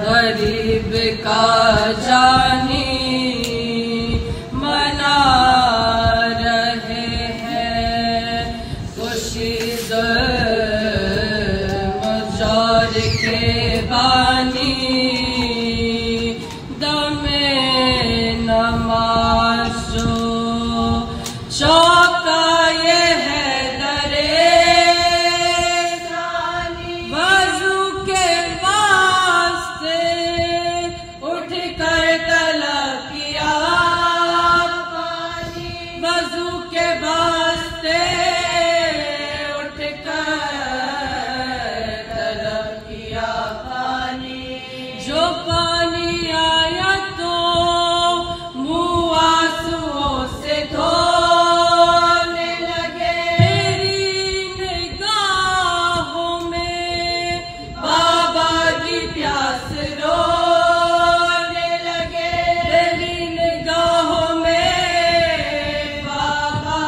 गरीब का जानी मना रहे हैं खुर्शीद मुजार के बानी दमे नमाज जो चौका ये है दरे वजू के वास्ते उठ कर तलब किया पानी वजू के वास्ते उठ कर तलब किया पानी जो पानी आया तो मुँह आंसुओं से धोने लगे तेरी निगाहों में बाबा की प्यास रोने लगे तेरी निगाहों में बाबा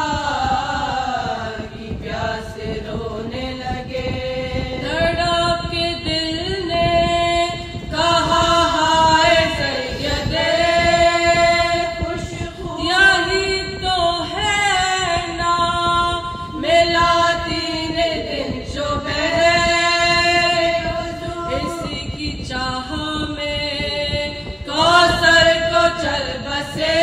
की प्यास रोने लगे तड़प के दिल ने कहा हाय सैयदे यही तो है ना मेला तीन दिन जो इसी की चाह में कौसर को चल बसे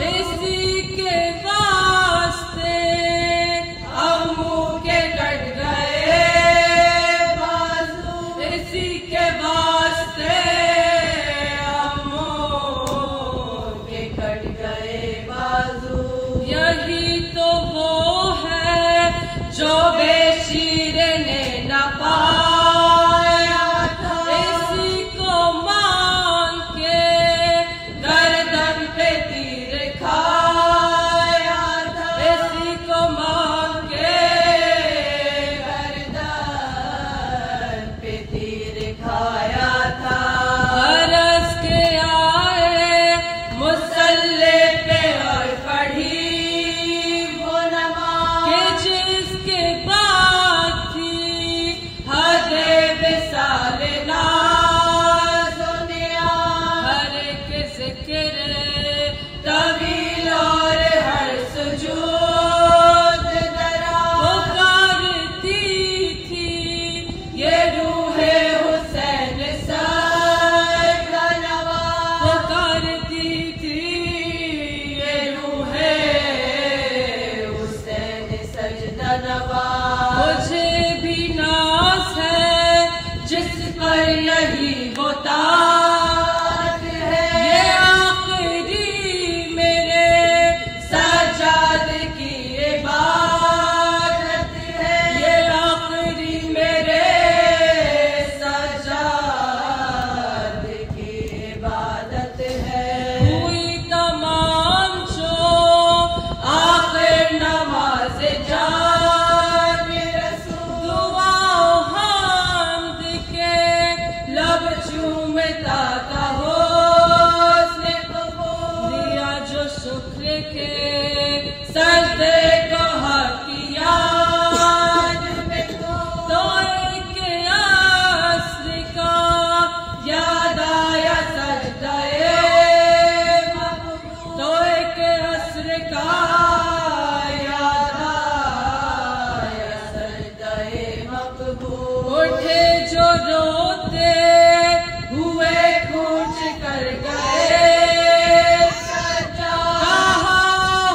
इसी के वास्ते अम्मू के कट गए बाजू इसी के वास्ते अम्मू के कट गए बाजू यही तो वो है जो बेशीर ने न पाया था इसी को मान के गर्दन पे तीर खाया था इसी को मान के गर्दन पे तीर खाया था हरस के आए मुसल्ले पे और पढ़ी वो नमाज के जिसके बाद थी हदे विसाल नाज़ दुनिया हर एक जिक्र तवील और हर सुजूद दरा पुकारती थी ये रूहे हुसैन सर का नवा पुकारती थी ये रूहे हुसैन सजदा नवा मुझे भी नाज है जिस पर यही वो ताज है ये आखिरी मेरे सजाद की इबादत है ये आखिरी मेरे सजाद की इबादत है हुई तमाम जो आखिर नमाज जान रसूल दुआ हमद के लब चूमता का हुस्न कबूल दिया जो शुक्र के सजदे को हक किया में तो एक असर का याद आया सजदाए तो एक असर का याद आया सजदाए मकबूल उठे जो रोते हुए कूच कर गए कहा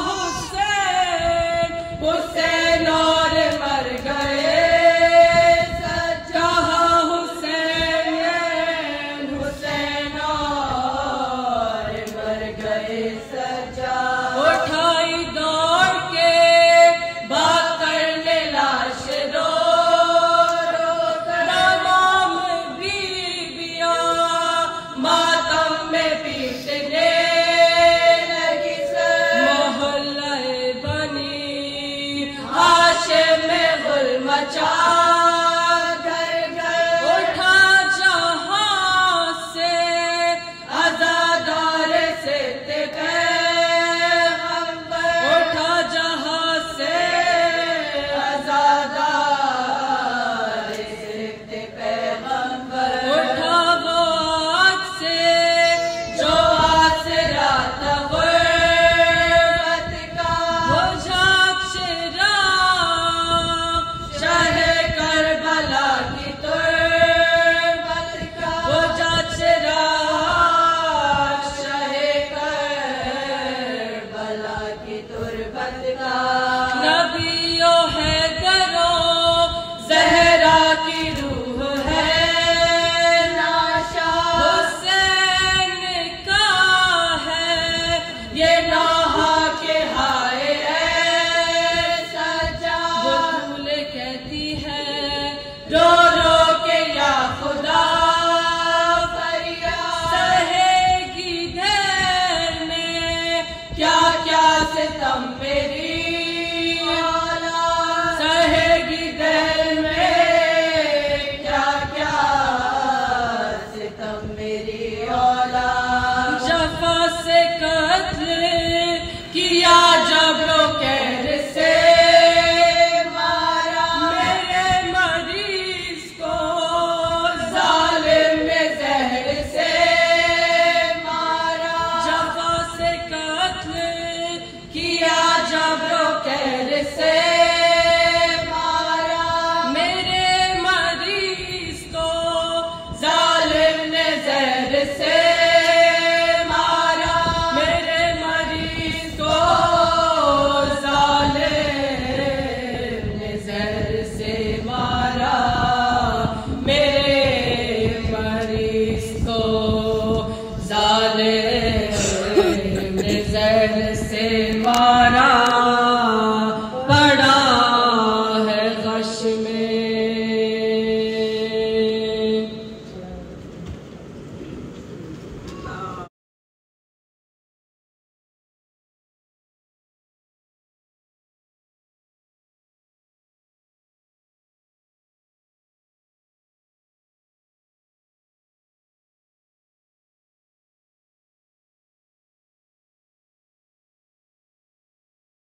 हुसैन हुसैन और मर गए कहा हुसैन हुसैन और मर गए सजा उठाई दौड़ के बात करने लाश रो रो कर नाम भी डोर